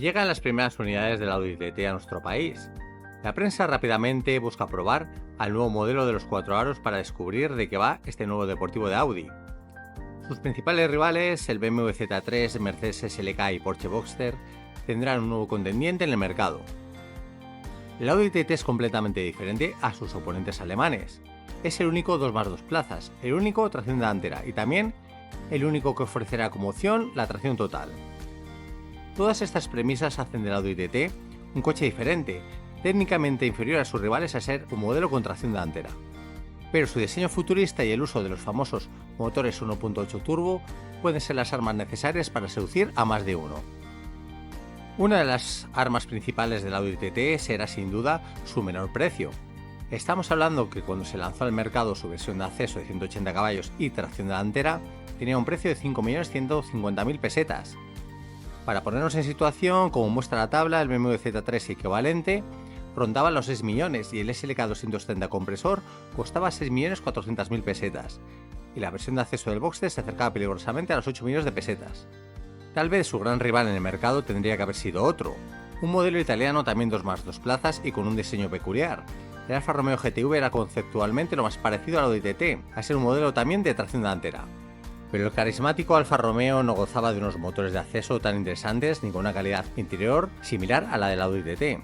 llegan las primeras unidades del Audi TT a nuestro país. La prensa rápidamente busca probar al nuevo modelo de los 4 aros para descubrir de qué va este nuevo deportivo de Audi. Sus principales rivales, el BMW Z3, Mercedes SLK y Porsche Boxster, tendrán un nuevo contendiente en el mercado. El Audi TT es completamente diferente a sus oponentes alemanes. Es el único 2+2 plazas, el único tracción delantera y también el único que ofrecerá como opción la tracción total. Todas estas premisas hacen del Audi TT un coche diferente, técnicamente inferior a sus rivales a ser un modelo con tracción delantera. Pero su diseño futurista y el uso de los famosos motores 1.8 turbo pueden ser las armas necesarias para seducir a más de uno. Una de las armas principales del Audi TT será sin duda su menor precio. Estamos hablando que cuando se lanzó al mercado su versión de acceso de 180 caballos y tracción delantera, tenía un precio de 5.150.000 pesetas. Para ponernos en situación, como muestra la tabla, el BMW Z3 equivalente rondaba los 6 millones y el SLK 230 compresor costaba 6.400.000 pesetas, y la versión de acceso del Boxster se acercaba peligrosamente a los 8 millones de pesetas. Tal vez su gran rival en el mercado tendría que haber sido otro, un modelo italiano también 2+2 plazas y con un diseño peculiar. El Alfa Romeo GTV era conceptualmente lo más parecido al Audi TT, a ser un modelo también de tracción delantera. Pero el carismático Alfa Romeo no gozaba de unos motores de acceso tan interesantes ni con una calidad interior similar a la del Audi TT.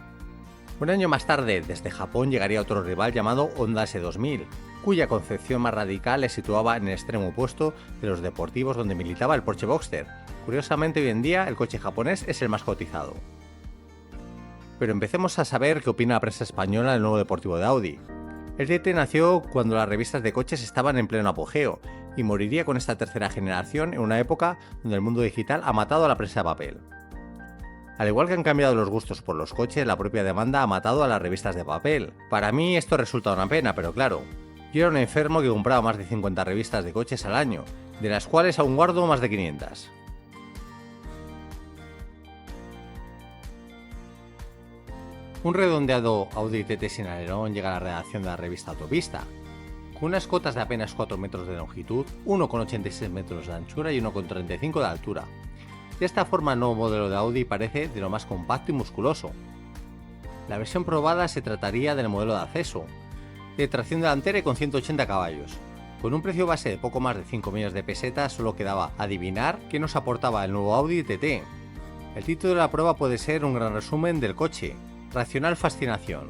Un año más tarde, desde Japón llegaría otro rival llamado Honda S2000, cuya concepción más radical le situaba en el extremo opuesto de los deportivos donde militaba el Porsche Boxster. Curiosamente, hoy en día el coche japonés es el más cotizado. Pero empecemos a saber qué opina la prensa española del nuevo deportivo de Audi. El TT nació cuando las revistas de coches estaban en pleno apogeo y moriría con esta tercera generación en una época donde el mundo digital ha matado a la prensa de papel. Al igual que han cambiado los gustos por los coches, la propia demanda ha matado a las revistas de papel. Para mí esto resulta una pena, pero claro, yo era un enfermo que compraba más de 50 revistas de coches al año, de las cuales aún guardo más de 500. Un redondeado Audi TT sin alerón llega a la redacción de la revista Autopista, con unas cotas de apenas 4 metros de longitud, 1,86 metros de anchura y 1,35 de altura. De esta forma el nuevo modelo de Audi parece de lo más compacto y musculoso. La versión probada se trataría del modelo de acceso, de tracción delantera y con 180 caballos. Con un precio base de poco más de 5 millones de pesetas solo quedaba adivinar qué nos aportaba el nuevo Audi TT. El título de la prueba puede ser un gran resumen del coche: racional fascinación.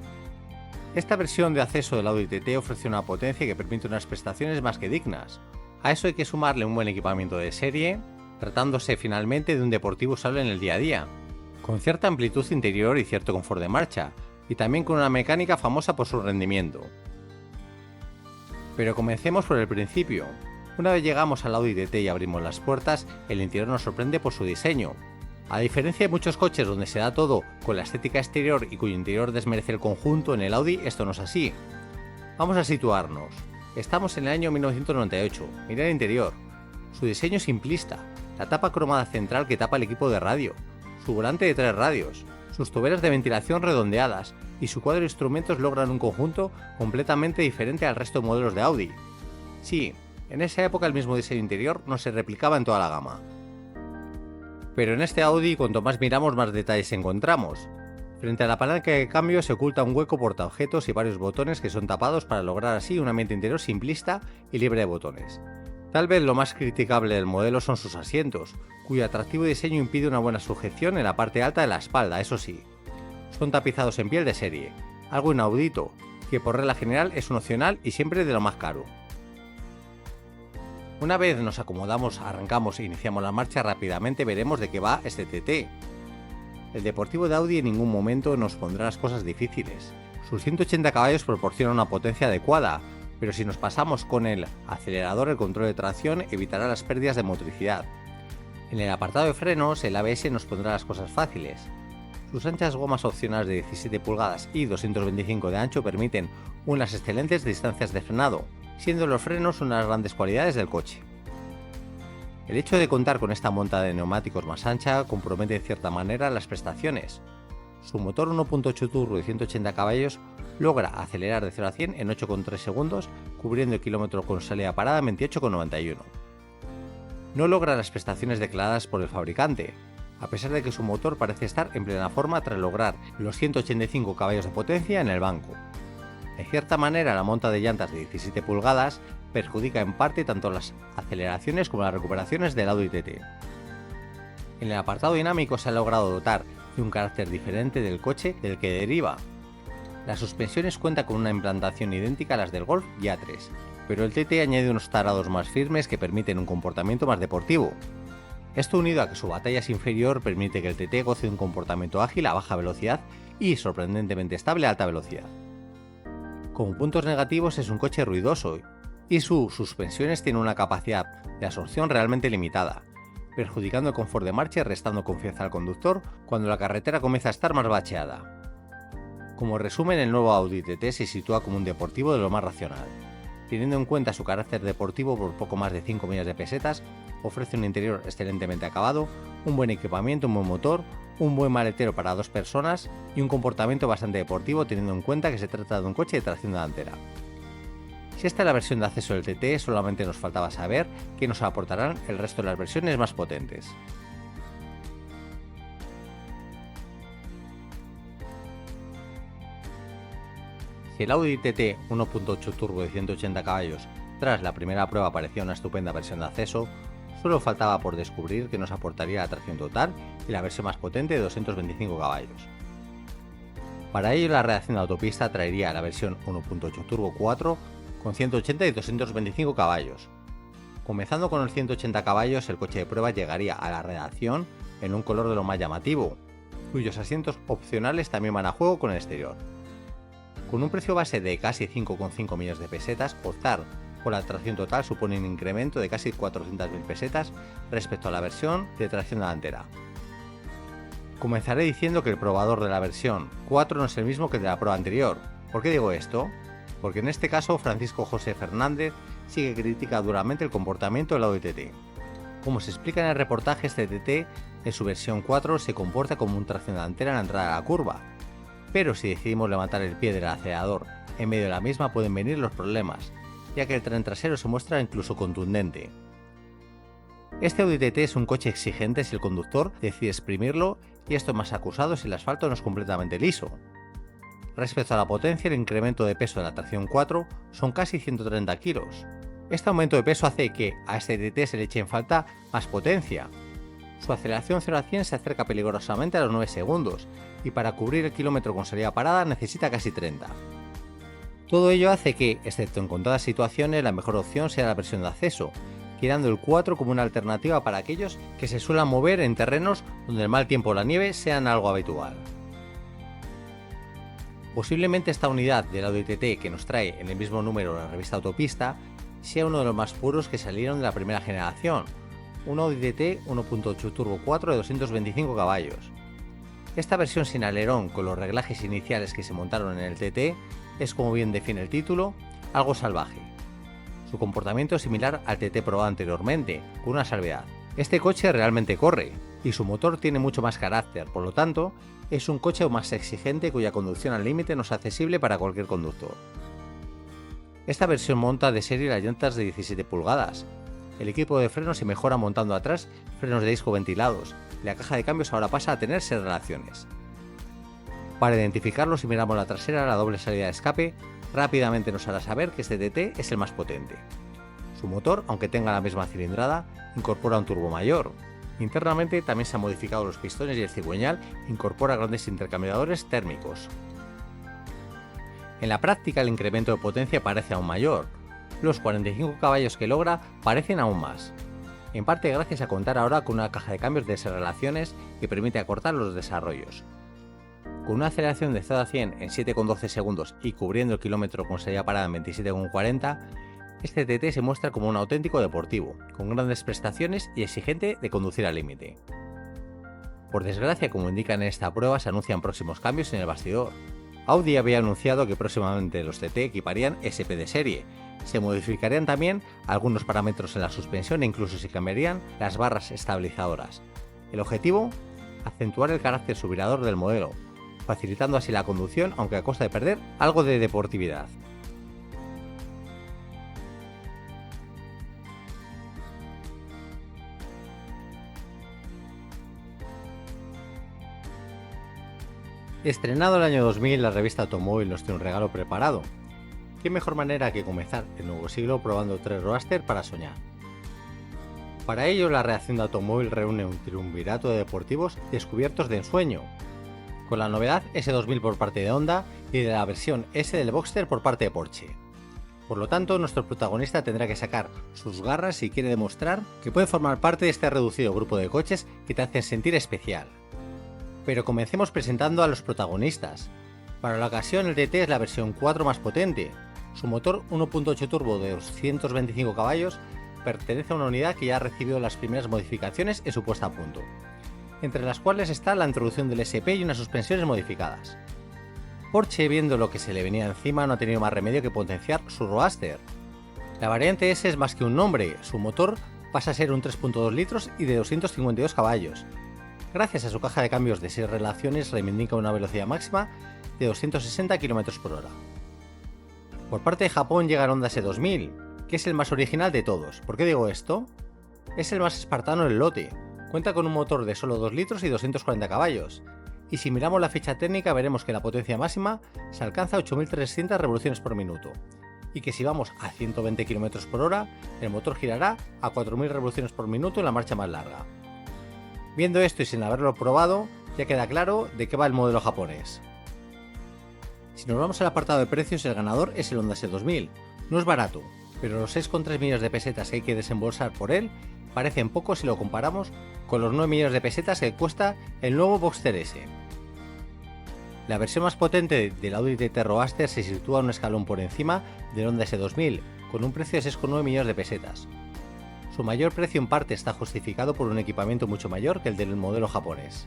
Esta versión de acceso del Audi TT ofrece una potencia que permite unas prestaciones más que dignas. A eso hay que sumarle un buen equipamiento de serie, tratándose finalmente de un deportivo usable en el día a día, con cierta amplitud interior y cierto confort de marcha, y también con una mecánica famosa por su rendimiento. Pero comencemos por el principio. Una vez llegamos al Audi TT y abrimos las puertas, el interior nos sorprende por su diseño. A diferencia de muchos coches donde se da todo con la estética exterior y cuyo interior desmerece el conjunto, en el Audi esto no es así. Vamos a situarnos. Estamos en el año 1998, mira el interior. Su diseño es simplista, la tapa cromada central que tapa el equipo de radio, su volante de 3 radios, sus toberas de ventilación redondeadas y su cuadro de instrumentos logran un conjunto completamente diferente al resto de modelos de Audi. Sí, en esa época el mismo diseño interior no se replicaba en toda la gama. Pero en este Audi, cuanto más miramos, más detalles encontramos. Frente a la palanca de cambio se oculta un hueco portaobjetos y varios botones que son tapados para lograr así un ambiente interior simplista y libre de botones. Tal vez lo más criticable del modelo son sus asientos, cuyo atractivo diseño impide una buena sujeción en la parte alta de la espalda, eso sí. Son tapizados en piel de serie, algo inaudito, que por regla general es un opcional y siempre de lo más caro. Una vez nos acomodamos, arrancamos e iniciamos la marcha, rápidamente veremos de qué va este TT. El deportivo de Audi en ningún momento nos pondrá las cosas difíciles. Sus 180 caballos proporcionan una potencia adecuada, pero si nos pasamos con el acelerador, el control de tracción evitará las pérdidas de motricidad. En el apartado de frenos, el ABS nos pondrá las cosas fáciles. Sus anchas gomas opcionales de 17 pulgadas y 225 de ancho permiten unas excelentes distancias de frenado, siendo los frenos una de las grandes cualidades del coche. El hecho de contar con esta monta de neumáticos más ancha compromete en cierta manera las prestaciones. Su motor 1.8 turbo de 180 caballos logra acelerar de 0 a 100 en 8,3 segundos, cubriendo el kilómetro con salida parada en 28,91. No logra las prestaciones declaradas por el fabricante. a pesar de que su motor parece estar en plena forma tras lograr los 185 caballos de potencia en el banco. De cierta manera, la monta de llantas de 17 pulgadas perjudica en parte tanto las aceleraciones como las recuperaciones del Audi TT. En el apartado dinámico se ha logrado dotar de un carácter diferente del coche del que deriva. Las suspensiones cuentan con una implantación idéntica a las del Golf y A3, pero el TT añade unos tarados más firmes que permiten un comportamiento más deportivo. Esto, unido a que su batalla es inferior, permite que el TT goce de un comportamiento ágil a baja velocidad y sorprendentemente estable a alta velocidad. Como puntos negativos, es un coche ruidoso y sus suspensiones tienen una capacidad de absorción realmente limitada, perjudicando el confort de marcha y restando confianza al conductor cuando la carretera comienza a estar más bacheada. Como resumen, el nuevo Audi TT se sitúa como un deportivo de lo más racional. Teniendo en cuenta su carácter deportivo, por poco más de 5 millones de pesetas, ofrece un interior excelentemente acabado, un buen equipamiento, un buen motor, un buen maletero para 2 personas y un comportamiento bastante deportivo, teniendo en cuenta que se trata de un coche de tracción delantera. Si esta es la versión de acceso del TT, solamente nos faltaba saber qué nos aportarán el resto de las versiones más potentes. Si el Audi TT 1.8 Turbo de 180 caballos tras la primera prueba parecía una estupenda versión de acceso, solo faltaba por descubrir que nos aportaría la tracción total y la versión más potente de 225 caballos. Para ello, la redacción de autopista traería la versión 1.8 Turbo 4 con 180 y 225 caballos. Comenzando con los 180 caballos, el coche de prueba llegaría a la redacción en un color de lo más llamativo, cuyos asientos opcionales también van a juego con el exterior. Con un precio base de casi 5,5 millones de pesetas, optar por la tracción total supone un incremento de casi 400.000 pesetas respecto a la versión de tracción delantera. Comenzaré diciendo que el probador de la versión 4 no es el mismo que el de la prueba anterior. ¿Por qué digo esto? Porque en este caso Francisco José Fernández sí que critica duramente el comportamiento del Audi TT. Como se explica en el reportaje, este TT en su versión 4 se comporta como un tracción delantera en la entrada de la curva, pero si decidimos levantar el pie del acelerador en medio de la misma pueden venir los problemas, ya que el tren trasero se muestra incluso contundente. Este Audi TT es un coche exigente si el conductor decide exprimirlo, y esto es más acusado si el asfalto no es completamente liso. Respecto a la potencia, el incremento de peso de la tracción 4 son casi 130 kilos. Este aumento de peso hace que a este TT se le eche en falta más potencia. Su aceleración 0 a 100 se acerca peligrosamente a los 9 segundos, y para cubrir el kilómetro con salida parada necesita casi 30. Todo ello hace que, excepto en contadas situaciones, la mejor opción sea la versión de acceso, quedando el 4 como una alternativa para aquellos que se suelen mover en terrenos donde el mal tiempo o la nieve sean algo habitual. Posiblemente esta unidad del Audi TT que nos trae en el mismo número de la revista Autopista sea uno de los más puros que salieron de la primera generación, un Audi TT 1.8 Turbo 4 de 225 caballos. Esta versión sin alerón con los reglajes iniciales que se montaron en el TT es, como bien define el título, algo salvaje. Su comportamiento es similar al TT probado anteriormente, con una salvedad. Este coche realmente corre, y su motor tiene mucho más carácter, por lo tanto, es un coche más exigente cuya conducción al límite no es accesible para cualquier conductor. Esta versión monta de serie las llantas de 17 pulgadas. El equipo de frenos se mejora montando atrás frenos de disco ventilados, y la caja de cambios ahora pasa a tener 6 relaciones. Para identificarlo, si miramos la trasera, la doble salida de escape rápidamente nos hará saber que este TT es el más potente. Su motor, aunque tenga la misma cilindrada, incorpora un turbo mayor. Internamente también se han modificado los pistones y el cigüeñal incorpora grandes intercambiadores térmicos. En la práctica, el incremento de potencia parece aún mayor. Los 45 caballos que logra parecen aún más. En parte gracias a contar ahora con una caja de cambios de 6 relaciones que permite acortar los desarrollos. Con una aceleración de 0 a 100 en 7,12 segundos y cubriendo el kilómetro con salida parada en 27,40, este TT se muestra como un auténtico deportivo, con grandes prestaciones y exigente de conducir al límite. Por desgracia, como indican en esta prueba, se anuncian próximos cambios en el bastidor. Audi había anunciado que próximamente los TT equiparían SP de serie, se modificarían también algunos parámetros en la suspensión e incluso se cambiarían las barras estabilizadoras. El objetivo, acentuar el carácter subvirador del modelo, facilitando así la conducción aunque a costa de perder algo de deportividad. Estrenado el año 2000, la revista Automóvil nos tiene un regalo preparado. ¿Qué mejor manera que comenzar el nuevo siglo probando 3 Roadster para soñar? Para ello, la redacción de Automóvil reúne un triunvirato de deportivos descubiertos de ensueño, con la novedad S2000 por parte de Honda y de la versión S del Boxster por parte de Porsche. Por lo tanto, nuestro protagonista tendrá que sacar sus garras si quiere demostrar que puede formar parte de este reducido grupo de coches que te hacen sentir especial. Pero comencemos presentando a los protagonistas. Para la ocasión, el TT es la versión 4 más potente. Su motor 1.8 turbo de 225 caballos pertenece a una unidad que ya ha recibido las primeras modificaciones en su puesta a punto, entre las cuales está la introducción del SP y unas suspensiones modificadas. Porsche, viendo lo que se le venía encima, no ha tenido más remedio que potenciar su Roadster. La variante S es más que un nombre, su motor pasa a ser un 3.2 litros y de 252 caballos. Gracias a su caja de cambios de 6 relaciones reivindica una velocidad máxima de 260 km por hora. Por parte de Japón llega el Honda S2000, que es el más original de todos. ¿Por qué digo esto? Es el más espartano del lote, cuenta con un motor de solo 2 litros y 240 caballos, y si miramos la ficha técnica veremos que la potencia máxima se alcanza a 8300 revoluciones por minuto, y que si vamos a 120 km por hora, el motor girará a 4000 revoluciones por minuto en la marcha más larga. Viendo esto y sin haberlo probado, ya queda claro de qué va el modelo japonés. Si nos vamos al apartado de precios, el ganador es el Honda S2000. No es barato, pero los 6,3 millones de pesetas que hay que desembolsar por él parecen pocos si lo comparamos con los 9 millones de pesetas que cuesta el nuevo Boxster S. La versión más potente del Audi TT Roadster se sitúa un escalón por encima del Honda S2000, con un precio de 6,9 millones de pesetas. Su mayor precio en parte está justificado por un equipamiento mucho mayor que el del modelo japonés.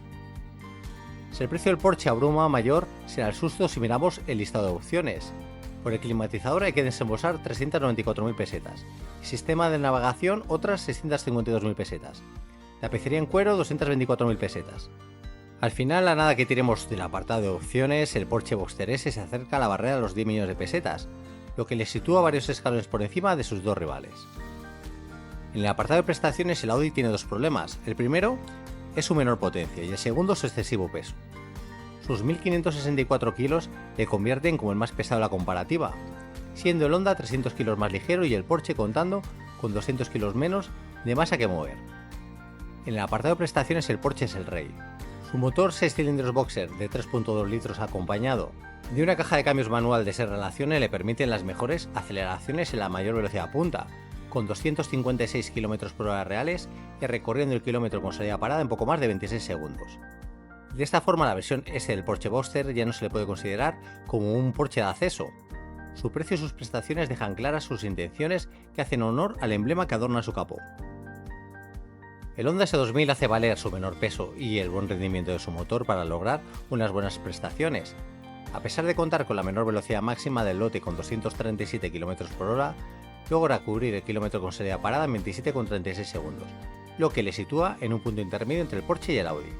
Si el precio del Porsche abruma, mayor será el susto si miramos el listado de opciones. Por el climatizador hay que desembolsar 394.000 pesetas, y sistema de navegación otras 652.000 pesetas, tapicería en cuero 224.000 pesetas. Al final, a nada que tiremos del apartado de opciones, el Porsche Boxster S se acerca a la barrera de los 10 millones de pesetas, lo que le sitúa varios escalones por encima de sus dos rivales. En el apartado de prestaciones, el Audi tiene dos problemas. El primero es su menor potencia y el segundo su excesivo peso. Sus 1564 kilos le convierten como el más pesado de la comparativa, siendo el Honda 300 kilos más ligero y el Porsche contando con 200 kilos menos de masa que mover. En el apartado de prestaciones, el Porsche es el rey. Su motor 6 cilindros Boxer de 3.2 litros acompañado de una caja de cambios manual de 6 relaciones le permiten las mejores aceleraciones en la mayor velocidad punta, con 256 km por hora reales y recorriendo el kilómetro con salida parada en poco más de 26 segundos. De esta forma, la versión S del Porsche Boxster ya no se le puede considerar como un Porsche de acceso. Su precio y sus prestaciones dejan claras sus intenciones que hacen honor al emblema que adorna su capó. El Honda S2000 hace valer su menor peso y el buen rendimiento de su motor para lograr unas buenas prestaciones. A pesar de contar con la menor velocidad máxima del lote con 237 km por hora, logra cubrir el kilómetro con salida parada en 27,36 segundos, lo que le sitúa en un punto intermedio entre el Porsche y el Audi.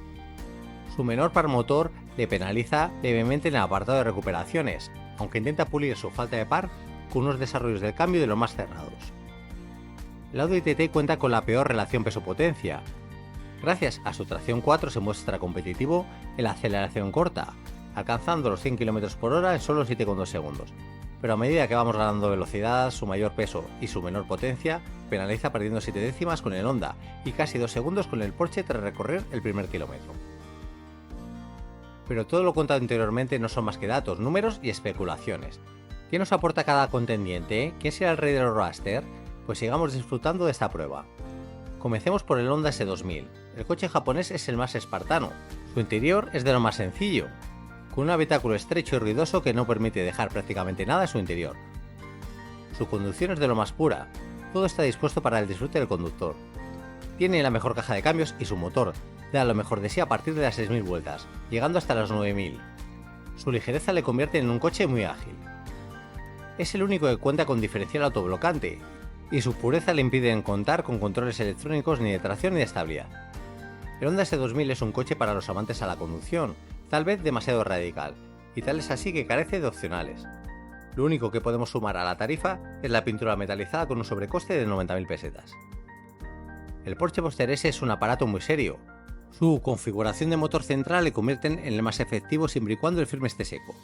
Su menor par motor le penaliza levemente en el apartado de recuperaciones, aunque intenta pulir su falta de par con unos desarrollos del cambio de los más cerrados. El Audi TT cuenta con la peor relación peso-potencia. Gracias a su tracción 4 se muestra competitivo en la aceleración corta, alcanzando los 100 km por hora en solo 7,2 segundos. Pero a medida que vamos ganando velocidad, su mayor peso y su menor potencia penaliza perdiendo 7 décimas con el Honda y casi 2 segundos con el Porsche tras recorrer el primer kilómetro. Pero todo lo contado anteriormente no son más que datos, números y especulaciones. ¿Qué nos aporta cada contendiente? ¿Quién será el rey de los Roadster? Pues sigamos disfrutando de esta prueba. Comencemos por el Honda S2000. El coche japonés es el más espartano. Su interior es de lo más sencillo, con un habitáculo estrecho y ruidoso que no permite dejar prácticamente nada en su interior. Su conducción es de lo más pura, todo está dispuesto para el disfrute del conductor. Tiene la mejor caja de cambios y su motor da lo mejor de sí a partir de las 6000 vueltas, llegando hasta las 9000. Su ligereza le convierte en un coche muy ágil. Es el único que cuenta con diferencial autoblocante, y su pureza le impide contar con controles electrónicos ni de tracción ni de estabilidad. El Honda S2000 es un coche para los amantes a la conducción, tal vez demasiado radical, y tal es así que carece de opcionales. Lo único que podemos sumar a la tarifa es la pintura metalizada con un sobrecoste de 90.000 pesetas. El Porsche Boxster S es un aparato muy serio. Su configuración de motor central le convierten en el más efectivo siempre y cuando el firme esté seco.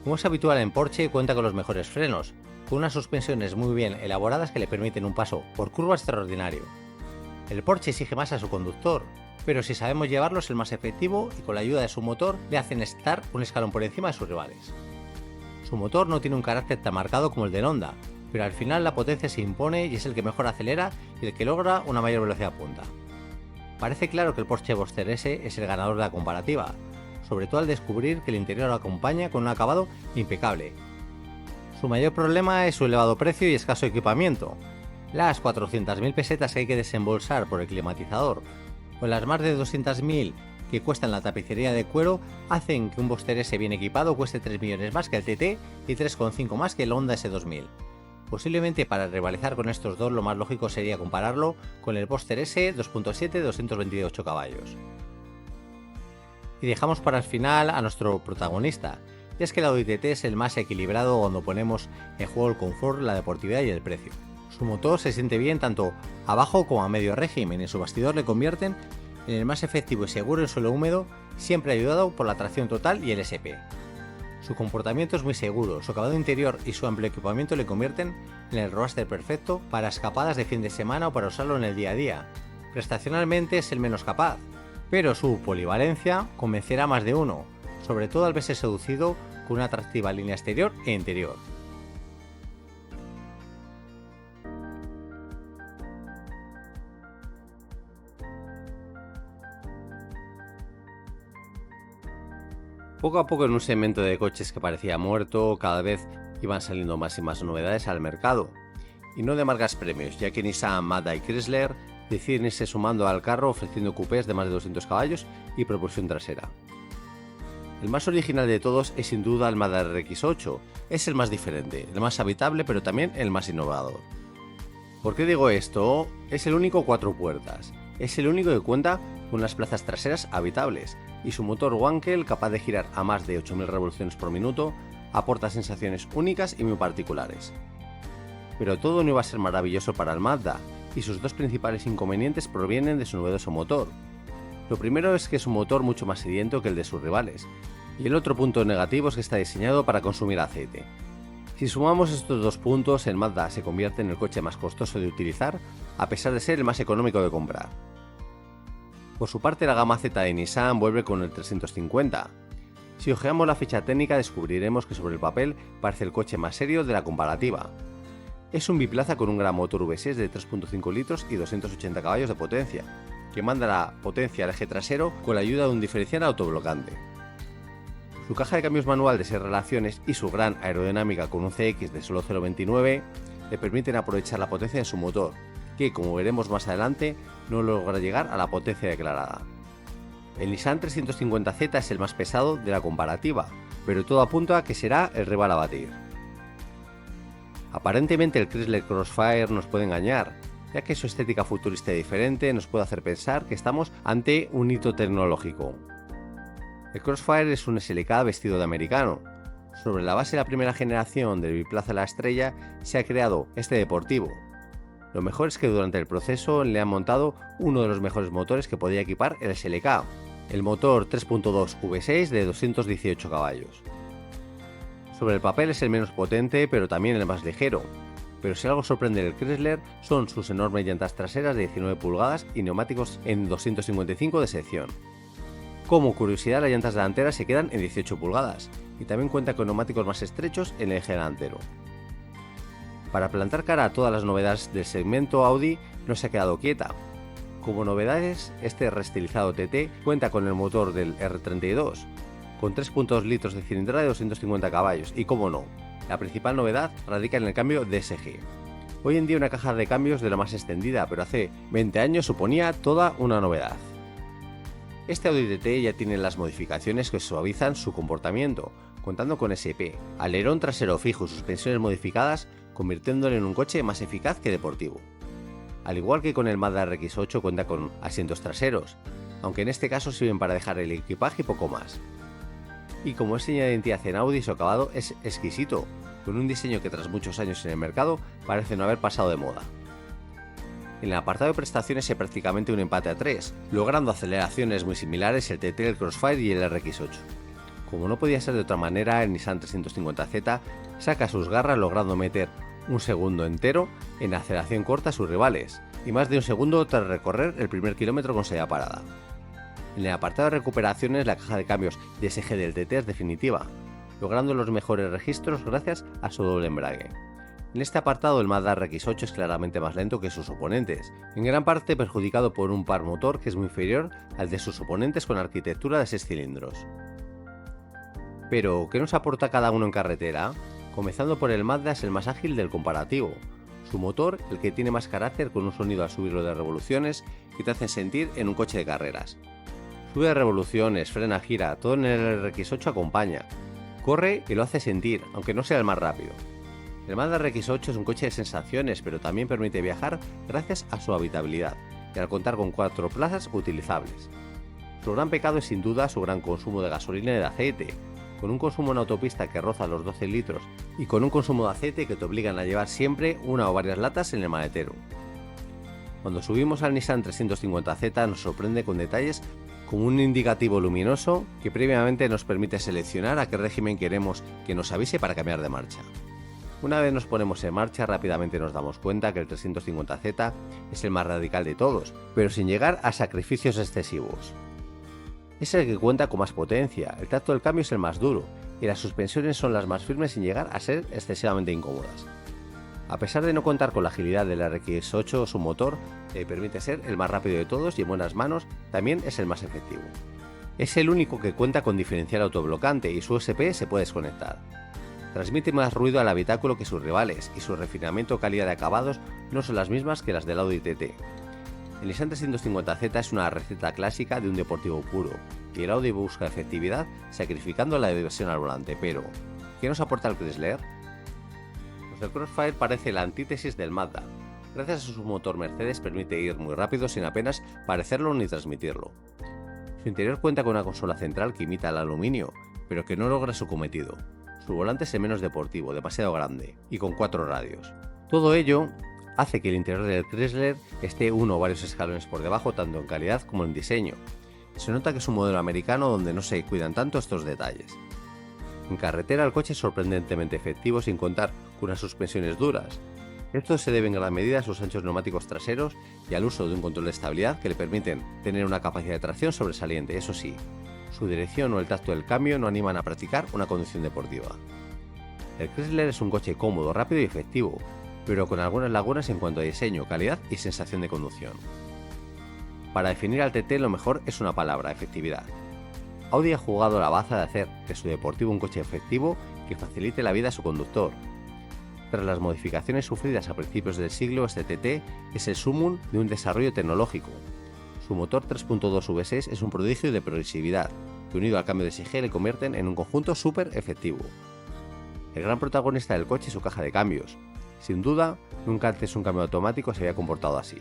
Como es habitual en Porsche, cuenta con los mejores frenos, con unas suspensiones muy bien elaboradas que le permiten un paso por curvas extraordinario. El Porsche exige más a su conductor, pero si sabemos llevarlo es el más efectivo y con la ayuda de su motor le hacen estar un escalón por encima de sus rivales. Su motor no tiene un carácter tan marcado como el del Honda, pero al final la potencia se impone y es el que mejor acelera y el que logra una mayor velocidad punta. Parece claro que el Porsche Boxster S es el ganador de la comparativa, sobre todo al descubrir que el interior lo acompaña con un acabado impecable. Su mayor problema es su elevado precio y escaso equipamiento. Las 400.000 pesetas que hay que desembolsar por el climatizador o las más de 200.000 que cuestan la tapicería de cuero hacen que un Boxster S bien equipado cueste 3 millones más que el TT y 3,5 más que el Honda S2000. Posiblemente para rivalizar con estos dos lo más lógico sería compararlo con el Boxster S 2.7 de 228 caballos. Y dejamos para el final a nuestro protagonista, y es que el Audi TT es el más equilibrado cuando ponemos en juego el confort, la deportividad y el precio. Su motor se siente bien tanto a bajo como a medio régimen y en su bastidor le convierten en el más efectivo y seguro en suelo húmedo, siempre ayudado por la tracción total y el SP. Su comportamiento es muy seguro, su acabado interior y su amplio equipamiento le convierten en el roadster perfecto para escapadas de fin de semana o para usarlo en el día a día. Prestacionalmente es el menos capaz, pero su polivalencia convencerá a más de uno, sobre todo al verse seducido con una atractiva línea exterior e interior. Poco a poco en un segmento de coches que parecía muerto, cada vez iban saliendo más y más novedades al mercado. Y no de marcas premios, ya que Nissan, Mazda y Chrysler deciden irse sumando al carro ofreciendo coupés de más de 200 caballos y propulsión trasera. El más original de todos es sin duda el Mazda RX-8, es el más diferente, el más habitable pero también el más innovador. ¿Por qué digo esto? Es el único 4 puertas, es el único que cuenta con unas plazas traseras habitables y su motor Wankel, capaz de girar a más de 8.000 revoluciones por minuto, aporta sensaciones únicas y muy particulares. Pero todo no iba a ser maravilloso para el Mazda, y sus dos principales inconvenientes provienen de su novedoso motor. Lo primero es que es un motor mucho más sediento que el de sus rivales, y el otro punto negativo es que está diseñado para consumir aceite. Si sumamos estos dos puntos, el Mazda se convierte en el coche más costoso de utilizar, a pesar de ser el más económico de comprar. Por su parte, la gama Z de Nissan vuelve con el 350. Si ojeamos la ficha técnica descubriremos que sobre el papel parece el coche más serio de la comparativa. Es un biplaza con un gran motor V6 de 3.5 litros y 280 caballos de potencia, que manda la potencia al eje trasero con la ayuda de un diferencial autoblocante. Su caja de cambios manual de 6 relaciones y su gran aerodinámica con un CX de solo 0,29 le permiten aprovechar la potencia de su motor, que como veremos más adelante no logra llegar a la potencia declarada. El Nissan 350Z es el más pesado de la comparativa, pero todo apunta a que será el rival a batir. Aparentemente el Chrysler Crossfire nos puede engañar, ya que su estética futurista y diferente nos puede hacer pensar que estamos ante un hito tecnológico. El Crossfire es un SLK vestido de americano. Sobre la base de la primera generación del biplaza La Estrella se ha creado este deportivo. Lo mejor es que durante el proceso le han montado uno de los mejores motores que podía equipar el SLK, el motor 3.2 V6 de 218 caballos. Sobre el papel es el menos potente pero también el más ligero, pero si algo sorprende del Chrysler son sus enormes llantas traseras de 19 pulgadas y neumáticos en 255 de sección. Como curiosidad, las llantas delanteras se quedan en 18 pulgadas y también cuenta con neumáticos más estrechos en el eje delantero. Para plantar cara a todas las novedades del segmento, Audi no se ha quedado quieta. Como novedades, este reestilizado TT cuenta con el motor del R32, con 3.2 litros de cilindrada de 250 caballos y, como no, la principal novedad radica en el cambio DSG. Hoy en día una caja de cambios de la más extendida, pero hace 20 años suponía toda una novedad. Este Audi TT ya tiene las modificaciones que suavizan su comportamiento, contando con SP, alerón trasero fijo y suspensiones modificadas, convirtiéndolo en un coche más eficaz que deportivo. Al igual que con el Mazda RX-8 cuenta con asientos traseros, aunque en este caso sirven para dejar el equipaje y poco más. Y como es seña de identidad en Audi, su acabado es exquisito, con un diseño que tras muchos años en el mercado parece no haber pasado de moda. En el apartado de prestaciones hay prácticamente un empate a 3, logrando aceleraciones muy similares el TT, el Crossfire y el RX8. Como no podía ser de otra manera, el Nissan 350Z saca sus garras logrando meter un segundo entero en aceleración corta a sus rivales, y más de un segundo tras recorrer el primer kilómetro con salida parada. En el apartado de recuperaciones, la caja de cambios DSG del TT es definitiva, logrando los mejores registros gracias a su doble embrague. En este apartado el Mazda RX8 es claramente más lento que sus oponentes, en gran parte perjudicado por un par motor que es muy inferior al de sus oponentes con arquitectura de 6 cilindros. Pero, ¿qué nos aporta cada uno en carretera? Comenzando por el Mazda, es el más ágil del comparativo. Su motor, el que tiene más carácter con un sonido al subirlo de revoluciones que te hacen sentir en un coche de carreras. Sube de revoluciones, frena, gira, todo en el RX8 acompaña. Corre y lo hace sentir, aunque no sea el más rápido. El Mazda RX8 es un coche de sensaciones, pero también permite viajar gracias a su habitabilidad y al contar con 4 plazas utilizables. Su gran pecado es sin duda su gran consumo de gasolina y de aceite, con un consumo en autopista que roza los 12 litros y con un consumo de aceite que te obligan a llevar siempre una o varias latas en el maletero. Cuando subimos al Nissan 350Z nos sorprende con detalles como un indicativo luminoso que previamente nos permite seleccionar a qué régimen queremos que nos avise para cambiar de marcha. Una vez nos ponemos en marcha, rápidamente nos damos cuenta que el 350Z es el más radical de todos, pero sin llegar a sacrificios excesivos. Es el que cuenta con más potencia, el tacto del cambio es el más duro, y las suspensiones son las más firmes sin llegar a ser excesivamente incómodas. A pesar de no contar con la agilidad del RX8, su motor le permite ser el más rápido de todos y en buenas manos también es el más efectivo. Es el único que cuenta con diferencial autoblocante y su USB se puede desconectar. Transmite más ruido al habitáculo que sus rivales y su refinamiento o calidad de acabados no son las mismas que las del Audi TT. El Nissan 350Z es una receta clásica de un deportivo puro, y el Audi busca efectividad sacrificando la diversión al volante, pero ¿qué nos aporta el Chrysler? Pues el Crossfire parece la antítesis del Mazda. Gracias a su motor Mercedes permite ir muy rápido sin apenas parecerlo ni transmitirlo. Su interior cuenta con una consola central que imita el aluminio, pero que no logra su cometido. Su volante es el menos deportivo, demasiado grande, y con 4 radios. Todo ello hace que el interior del Chrysler esté uno o varios escalones por debajo tanto en calidad como en diseño. Se nota que es un modelo americano donde no se cuidan tanto estos detalles. En carretera el coche es sorprendentemente efectivo sin contar con unas suspensiones duras. Esto se debe en gran medida a sus anchos neumáticos traseros y al uso de un control de estabilidad que le permiten tener una capacidad de tracción sobresaliente. Eso sí, su dirección o el tacto del cambio no animan a practicar una conducción deportiva. El Chrysler es un coche cómodo, rápido y efectivo, pero con algunas lagunas en cuanto a diseño, calidad y sensación de conducción. Para definir al TT lo mejor es una palabra: efectividad. Audi ha jugado la baza de hacer de su deportivo un coche efectivo que facilite la vida a su conductor. Tras las modificaciones sufridas a principios del siglo, este TT es el sumum de un desarrollo tecnológico. Su motor 3.2 V6 es un prodigio de progresividad, que unido al cambio de SG le convierten en un conjunto súper efectivo. El gran protagonista del coche es su caja de cambios. Sin duda, nunca antes un cambio automático se había comportado así.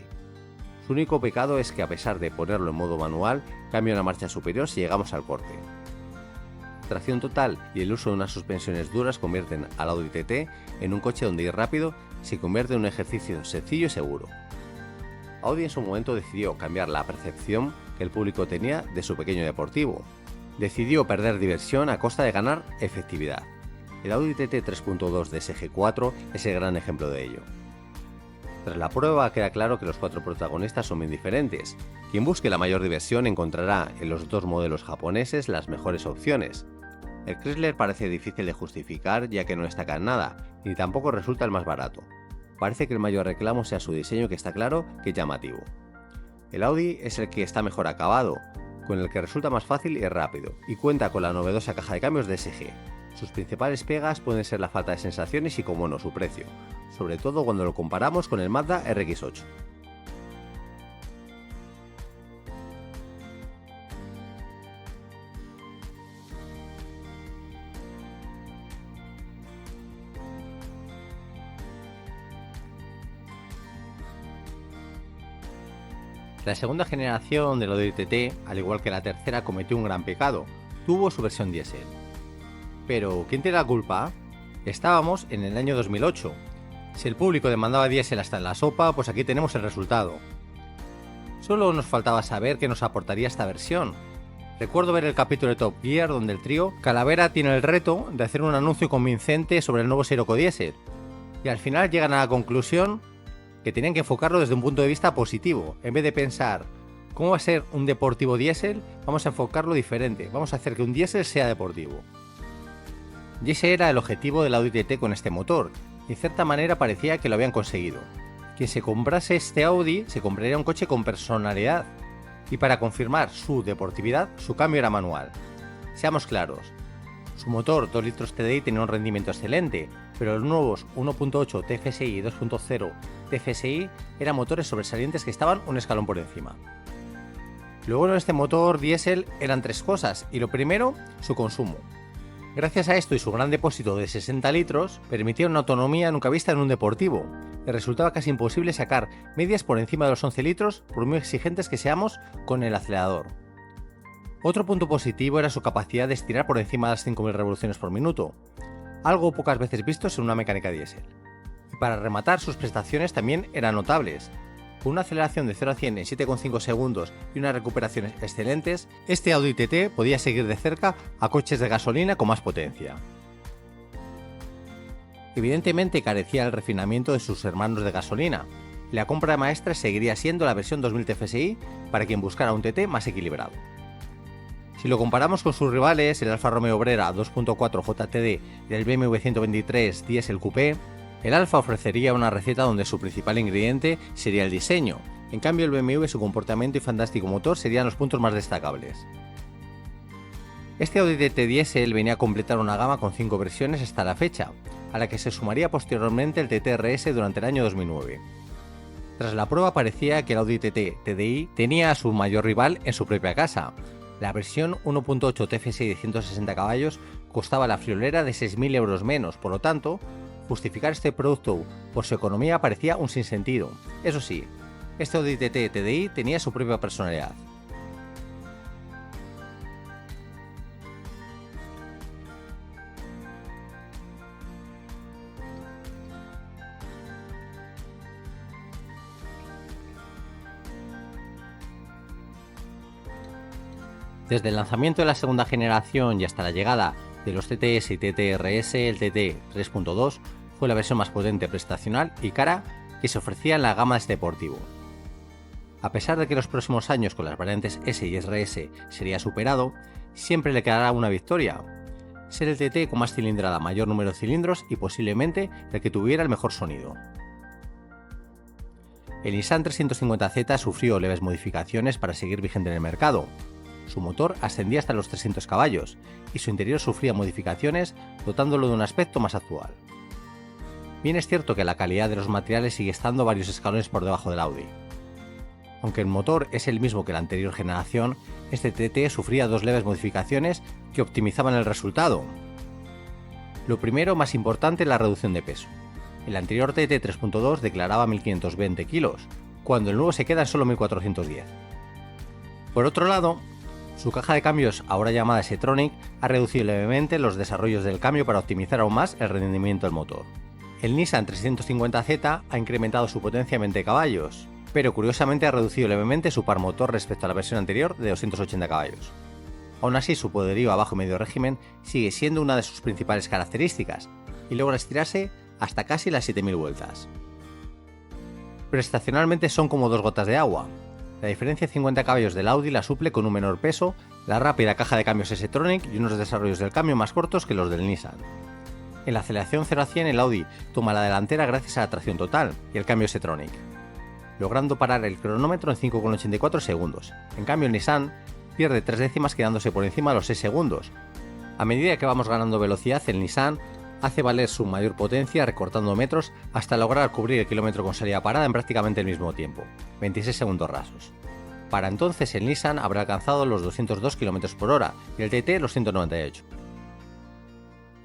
Su único pecado es que a pesar de ponerlo en modo manual, cambia una marcha superior si llegamos al corte. Tracción total y el uso de unas suspensiones duras convierten al Audi TT en un coche donde ir rápido se convierte en un ejercicio sencillo y seguro. Audi en su momento decidió cambiar la percepción que el público tenía de su pequeño deportivo. Decidió perder diversión a costa de ganar efectividad. El Audi TT 3.2 DSG4 es el gran ejemplo de ello. Tras la prueba queda claro que los 4 protagonistas son bien diferentes. Quien busque la mayor diversión encontrará en los 2 modelos japoneses las mejores opciones. El Chrysler parece difícil de justificar ya que no destaca en nada, ni tampoco resulta el más barato. Parece que el mayor reclamo sea su diseño, que está claro que es llamativo. El Audi es el que está mejor acabado, con el que resulta más fácil y rápido, y cuenta con la novedosa caja de cambios DSG. Sus principales pegas pueden ser la falta de sensaciones y, como no, su precio, sobre todo cuando lo comparamos con el Mazda RX8. La segunda generación del Audi TT, al igual que la tercera, cometió un gran pecado: tuvo su versión diésel. Pero, ¿quién tiene la culpa? Estábamos en el año 2008. Si el público demandaba diésel hasta en la sopa, pues aquí tenemos el resultado. Solo nos faltaba saber qué nos aportaría esta versión. Recuerdo ver el capítulo de Top Gear donde el trío Calavera tiene el reto de hacer un anuncio convincente sobre el nuevo Scirocco Diesel, y al final llegan a la conclusión que tenían que enfocarlo desde un punto de vista positivo. En vez de pensar cómo va a ser un deportivo diésel, vamos a enfocarlo diferente, vamos a hacer que un diésel sea deportivo. Y ese era el objetivo del Audi TT con este motor, y en cierta manera parecía que lo habían conseguido. Quien se comprase este Audi se compraría un coche con personalidad, y para confirmar su deportividad, su cambio era manual. Seamos claros, su motor 2 litros TDI tenía un rendimiento excelente, pero los nuevos 1.8 TFSI y 2.0 TFSI eran motores sobresalientes que estaban un escalón por encima. Lo bueno de este motor diésel eran tres cosas, y lo primero, su consumo. Gracias a esto y su gran depósito de 60 litros, permitía una autonomía nunca vista en un deportivo, y resultaba casi imposible sacar medias por encima de los 11 litros por muy exigentes que seamos con el acelerador. Otro punto positivo era su capacidad de estirar por encima de las 5.000 revoluciones por minuto, algo pocas veces visto en una mecánica diésel. Y para rematar, sus prestaciones también eran notables. Con una aceleración de 0 a 100 en 7,5 segundos y unas recuperaciones excelentes, este Audi TT podía seguir de cerca a coches de gasolina con más potencia. Evidentemente carecía el refinamiento de sus hermanos de gasolina, y la compra maestra seguiría siendo la versión 2000 TFSI para quien buscara un TT más equilibrado. Si lo comparamos con sus rivales, el Alfa Romeo Brera 2.4 JTD y el BMW 123 Diesel Coupé, el Alfa ofrecería una receta donde su principal ingrediente sería el diseño. En cambio, el BMW, su comportamiento y fantástico motor serían los puntos más destacables. Este Audi TT Diesel venía a completar una gama con 5 versiones hasta la fecha, a la que se sumaría posteriormente el TT-RS durante el año 2009. Tras la prueba parecía que el Audi TT TDI tenía a su mayor rival en su propia casa. La versión 1.8 TFSI de 160 caballos costaba la friolera de 6.000 euros menos, por lo tanto, justificar este producto por su economía parecía un sinsentido. Eso sí, este Audi TT TDI tenía su propia personalidad. Desde el lanzamiento de la segunda generación y hasta la llegada de los TTS y TTRS, el TT 3.2 fue la versión más potente, prestacional y cara que se ofrecía en la gama de este deportivo. A pesar de que en los próximos años con las variantes S y RS sería superado, siempre le quedará una victoria: ser el TT con más cilindrada, mayor número de cilindros y posiblemente el que tuviera el mejor sonido. El Nissan 350Z sufrió leves modificaciones para seguir vigente en el mercado. Su motor ascendía hasta los 300 caballos y su interior sufría modificaciones, dotándolo de un aspecto más actual. Bien es cierto que la calidad de los materiales sigue estando varios escalones por debajo del Audi. Aunque el motor es el mismo que la anterior generación, este TT sufría dos leves modificaciones que optimizaban el resultado. Lo primero, más importante, la reducción de peso. El anterior TT 3.2 declaraba 1520 kilos, cuando el nuevo se queda en solo 1410. Por otro lado, su caja de cambios, ahora llamada S-Tronic, ha reducido levemente los desarrollos del cambio para optimizar aún más el rendimiento del motor. El Nissan 350Z ha incrementado su potencia en 20 caballos, pero curiosamente ha reducido levemente su par motor respecto a la versión anterior de 280 caballos. Aún así, su poderío a bajo y medio régimen sigue siendo una de sus principales características, y logra estirarse hasta casi las 7000 vueltas. Prestacionalmente son como dos gotas de agua. La diferencia de 50 caballos del Audi la suple con un menor peso, la rápida caja de cambios S-Tronic y unos desarrollos del cambio más cortos que los del Nissan. En la aceleración 0 a 100 el Audi toma la delantera gracias a la tracción total y el cambio S-Tronic, logrando parar el cronómetro en 5,84 segundos. En cambio el Nissan pierde 3 décimas quedándose por encima de los 6 segundos. A medida que vamos ganando velocidad, el Nissan hace valer su mayor potencia recortando metros hasta lograr cubrir el kilómetro con salida parada en prácticamente el mismo tiempo, 26 segundos rasos. Para entonces el Nissan habrá alcanzado los 202 km por hora y el TT los 198.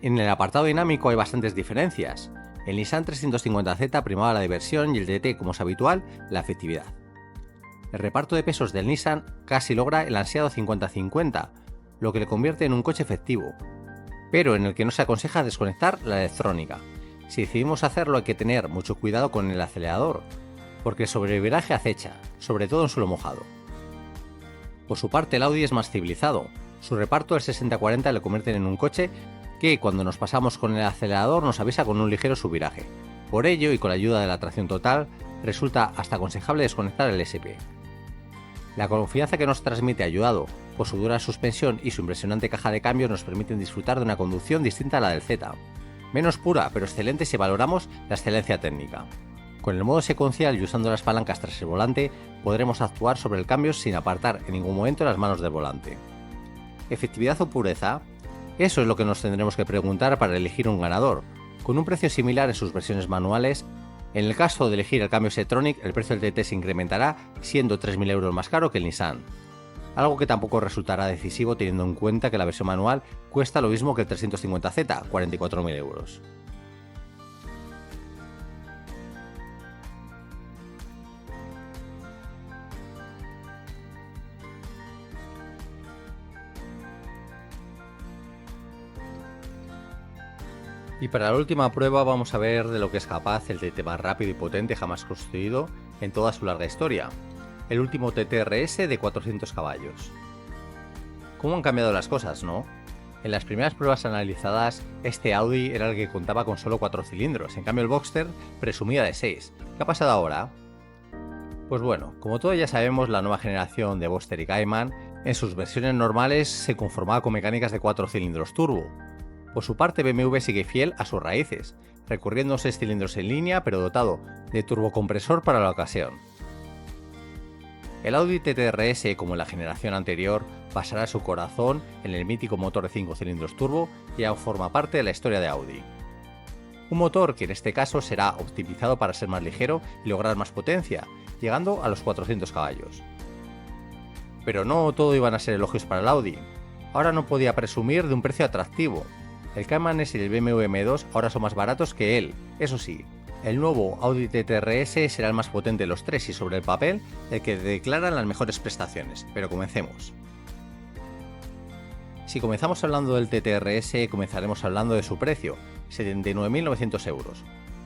En el apartado dinámico hay bastantes diferencias. El Nissan 350Z primaba la diversión y el TT, como es habitual, la efectividad. El reparto de pesos del Nissan casi logra el ansiado 50-50, lo que le convierte en un coche efectivo, pero en el que no se aconseja desconectar la electrónica, Si decidimos hacerlo hay que tener mucho cuidado con el acelerador, porque el sobreviraje acecha, sobre todo en suelo mojado. Por su parte el Audi es más civilizado, su reparto del 60-40 le convierte en un coche que cuando nos pasamos con el acelerador nos avisa con un ligero subviraje. Por ello y con la ayuda de la tracción total, resulta hasta aconsejable desconectar el SP. La confianza que nos transmite ayudado por su dura suspensión y su impresionante caja de cambios nos permiten disfrutar de una conducción distinta a la del Z. Menos pura, pero excelente si valoramos la excelencia técnica. Con el modo secuencial y usando las palancas tras el volante, podremos actuar sobre el cambio sin apartar en ningún momento las manos del volante. ¿Efectividad o pureza? Eso es lo que nos tendremos que preguntar para elegir un ganador. Con un precio similar en sus versiones manuales, en el caso de elegir el cambio S-Tronic, el precio del TT se incrementará, siendo 3.000 euros más caro que el Nissan. Algo que tampoco resultará decisivo teniendo en cuenta que la versión manual cuesta lo mismo que el 350Z, 44.000 euros. Y para la última prueba vamos a ver de lo que es capaz el TT más rápido y potente jamás construido en toda su larga historia, el último TT-RS de 400 caballos. ¿Cómo han cambiado las cosas, no? En las primeras pruebas analizadas, este Audi era el que contaba con solo 4 cilindros, en cambio el Boxster presumía de 6. ¿Qué ha pasado ahora? Pues bueno, como todos ya sabemos, la nueva generación de Boxster y Cayman en sus versiones normales se conformaba con mecánicas de 4 cilindros turbo. Por su parte, BMW sigue fiel a sus raíces, recurriendo a 6 cilindros en línea pero dotado de turbocompresor para la ocasión. El Audi TT-RS, como en la generación anterior, pasará su corazón en el mítico motor de 5 cilindros turbo y aún forma parte de la historia de Audi. Un motor que en este caso será optimizado para ser más ligero y lograr más potencia, llegando a los 400 caballos. Pero no todo iban a ser elogios para el Audi. Ahora no podía presumir de un precio atractivo. El Cayman S y el BMW M2 ahora son más baratos que él, eso sí. El nuevo Audi TT-RS será el más potente de los tres y sobre el papel el que declaran las mejores prestaciones, pero comencemos. Si comenzamos hablando del TT-RS, comenzaremos hablando de su precio, 79.900 euros.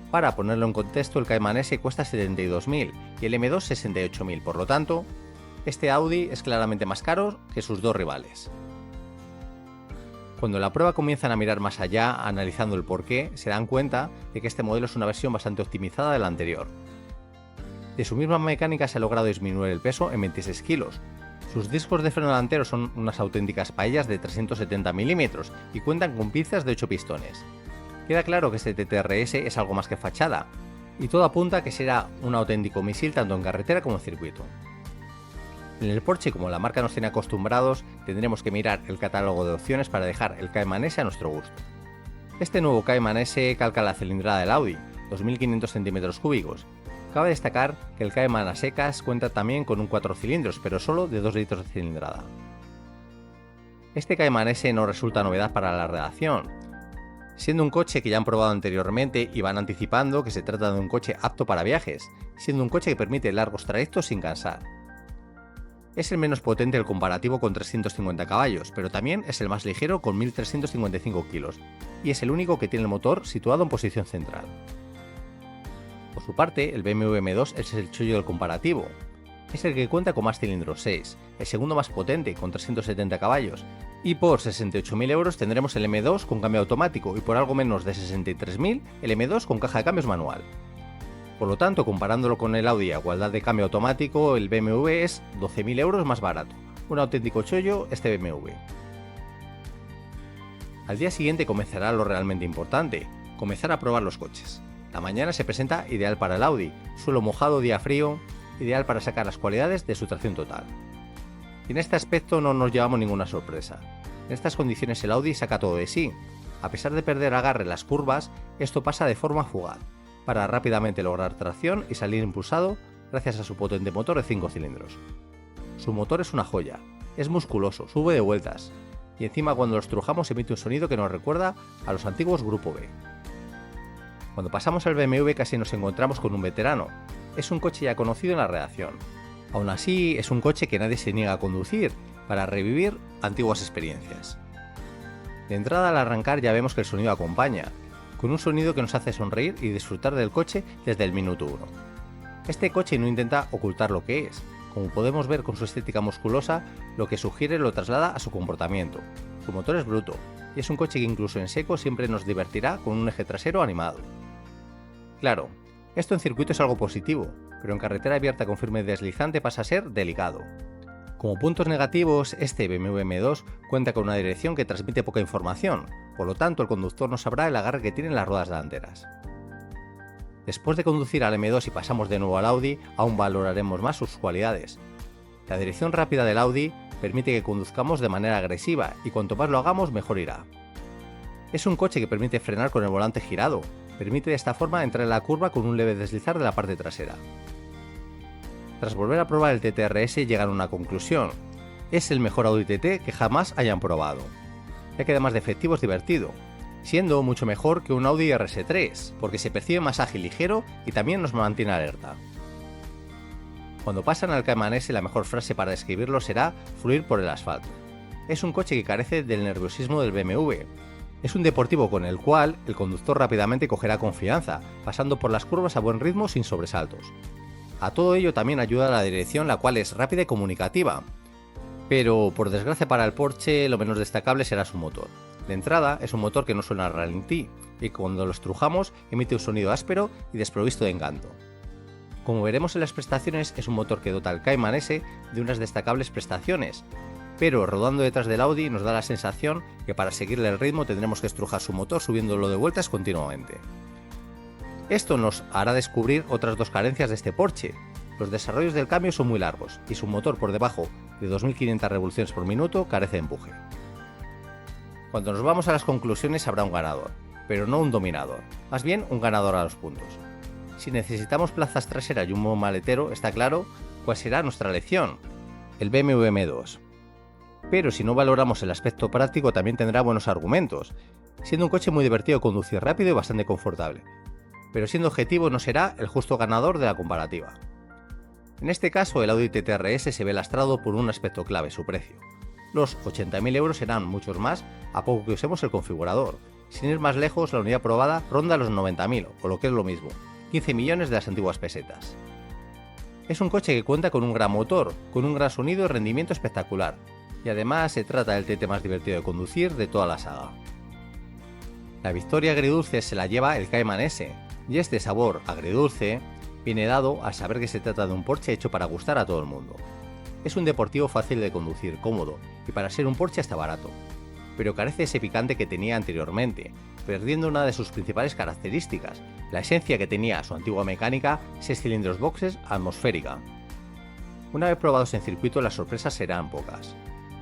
Para ponerlo en contexto, el Cayman S cuesta 72.000 y el M2 68.000, por lo tanto, este Audi es claramente más caro que sus dos rivales. Cuando en la prueba comienzan a mirar más allá, analizando el porqué, se dan cuenta de que este modelo es una versión bastante optimizada de la anterior. De su misma mecánica se ha logrado disminuir el peso en 26 kilos. Sus discos de freno delantero son unas auténticas paellas de 370 milímetros y cuentan con pinzas de 8 pistones. Queda claro que este TT-RS es algo más que fachada, y todo apunta a que será un auténtico misil tanto en carretera como en circuito. En el Porsche, como la marca nos tiene acostumbrados, tendremos que mirar el catálogo de opciones para dejar el Cayman S a nuestro gusto. Este nuevo Cayman S calca la cilindrada del Audi, 2.500 centímetros cúbicos. Cabe destacar que el Cayman a secas cuenta también con un 4 cilindros, pero solo de 2 litros de cilindrada. Este Cayman S no resulta novedad para la redacción, siendo un coche que ya han probado anteriormente y van anticipando que se trata de un coche apto para viajes, siendo un coche que permite largos trayectos sin cansar. Es el menos potente del comparativo con 350 caballos, pero también es el más ligero con 1.355 kilos, y es el único que tiene el motor situado en posición central. Por su parte, el BMW M2 es el chollo del comparativo. Es el que cuenta con más cilindros 6, el segundo más potente con 370 caballos, y por 68.000 euros tendremos el M2 con cambio automático y por algo menos de 63.000 el M2 con caja de cambios manual. Por lo tanto, comparándolo con el Audi a igualdad de cambio automático, el BMW es 12.000 euros más barato. Un auténtico chollo este BMW. Al día siguiente comenzará lo realmente importante, comenzar a probar los coches. La mañana se presenta ideal para el Audi, suelo mojado, día frío, ideal para sacar las cualidades de su tracción total. Y en este aspecto no nos llevamos ninguna sorpresa. En estas condiciones el Audi saca todo de sí. A pesar de perder agarre en las curvas, esto pasa de forma fugaz, para rápidamente lograr tracción y salir impulsado gracias a su potente motor de 5 cilindros. Su motor es una joya, es musculoso, sube de vueltas, y encima cuando lo estrujamos emite un sonido que nos recuerda a los antiguos Grupo B. Cuando pasamos al BMW casi nos encontramos con un veterano, es un coche ya conocido en la redacción. Aún así, es un coche que nadie se niega a conducir para revivir antiguas experiencias. De entrada al arrancar ya vemos que el sonido acompaña, con un sonido que nos hace sonreír y disfrutar del coche desde el minuto 1. Este coche no intenta ocultar lo que es. Como podemos ver con su estética musculosa, lo que sugiere lo traslada a su comportamiento. Su motor es bruto, y es un coche que incluso en seco siempre nos divertirá con un eje trasero animado. Claro, esto en circuito es algo positivo, pero en carretera abierta con firme deslizante pasa a ser delicado. Como puntos negativos, este BMW M2 cuenta con una dirección que transmite poca información, por lo tanto el conductor no sabrá el agarre que tienen las ruedas delanteras. Después de conducir al M2 y pasamos de nuevo al Audi, aún valoraremos más sus cualidades. La dirección rápida del Audi permite que conduzcamos de manera agresiva y cuanto más lo hagamos mejor irá. Es un coche que permite frenar con el volante girado, permite de esta forma entrar en la curva con un leve deslizar de la parte trasera. Tras volver a probar el TT-RS llegan a una conclusión: es el mejor Audi TT que jamás hayan probado, ya que además de efectivo es divertido, siendo mucho mejor que un Audi RS3, porque se percibe más ágil y ligero y también nos mantiene alerta. Cuando pasan al Cayman S, la mejor frase para describirlo será fluir por el asfalto. Es un coche que carece del nerviosismo del BMW. Es un deportivo con el cual el conductor rápidamente cogerá confianza, pasando por las curvas a buen ritmo sin sobresaltos. A todo ello también ayuda la dirección, la cual es rápida y comunicativa. Pero, por desgracia para el Porsche, lo menos destacable será su motor. De entrada, es un motor que no suena al ralentí, y cuando lo estrujamos emite un sonido áspero y desprovisto de encanto. Como veremos en las prestaciones, es un motor que dota al Cayman S de unas destacables prestaciones, pero rodando detrás del Audi nos da la sensación que para seguirle el ritmo tendremos que estrujar su motor subiéndolo de vueltas continuamente. Esto nos hará descubrir otras dos carencias de este Porsche. Los desarrollos del cambio son muy largos y su motor por debajo de 2500 revoluciones por minuto carece de empuje. Cuando nos vamos a las conclusiones habrá un ganador, pero no un dominador, más bien un ganador a los puntos. Si necesitamos plazas traseras y un buen maletero, está claro cuál será nuestra elección: el BMW M2. Pero si no valoramos el aspecto práctico también tendrá buenos argumentos, siendo un coche muy divertido de conducir rápido y bastante confortable. Pero siendo objetivo no será el justo ganador de la comparativa. En este caso el Audi TT-RS se ve lastrado por un aspecto clave: su precio. Los 80.000 euros serán muchos más a poco que usemos el configurador. Sin ir más lejos, la unidad probada ronda los 90.000, o lo que es lo mismo, 15 millones de las antiguas pesetas. Es un coche que cuenta con un gran motor, con un gran sonido y rendimiento espectacular, y además se trata del TT más divertido de conducir de toda la saga. La victoria agridulce se la lleva el Cayman S, y este sabor agridulce viene dado al saber que se trata de un Porsche hecho para gustar a todo el mundo. Es un deportivo fácil de conducir, cómodo, y para ser un Porsche hasta barato, pero carece ese picante que tenía anteriormente, perdiendo una de sus principales características, la esencia que tenía su antigua mecánica 6 cilindros boxes atmosférica. Una vez probados en circuito, las sorpresas serán pocas,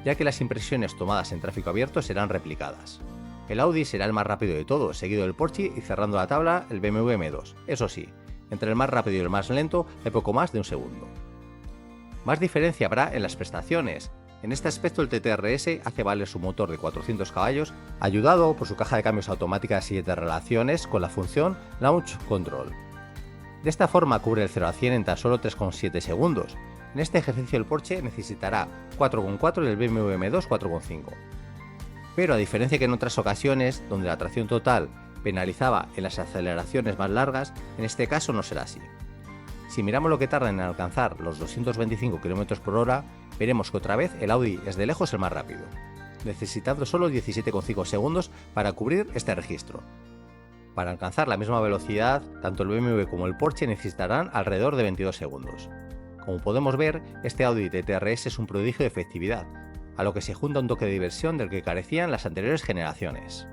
ya que las impresiones tomadas en tráfico abierto serán replicadas. El Audi será el más rápido de todos, seguido del Porsche y cerrando la tabla el BMW M2. Eso sí, entre el más rápido y el más lento hay poco más de un segundo. Más diferencia habrá en las prestaciones. En este aspecto el TT-RS hace valer su motor de 400 caballos, ayudado por su caja de cambios automática de 7 relaciones con la función Launch Control. De esta forma cubre el 0 a 100 en tan solo 3,7 segundos. En este ejercicio el Porsche necesitará 4,4 y el BMW M2 4,5. Pero a diferencia que en otras ocasiones, donde la tracción total penalizaba en las aceleraciones más largas, en este caso no será así. Si miramos lo que tarda en alcanzar los 225 km/h, veremos que otra vez el Audi es de lejos el más rápido, necesitando solo 17,5 segundos para cubrir este registro. Para alcanzar la misma velocidad, tanto el BMW como el Porsche necesitarán alrededor de 22 segundos. Como podemos ver, este Audi TT-RS es un prodigio de efectividad, a lo que se junta un toque de diversión del que carecían las anteriores generaciones.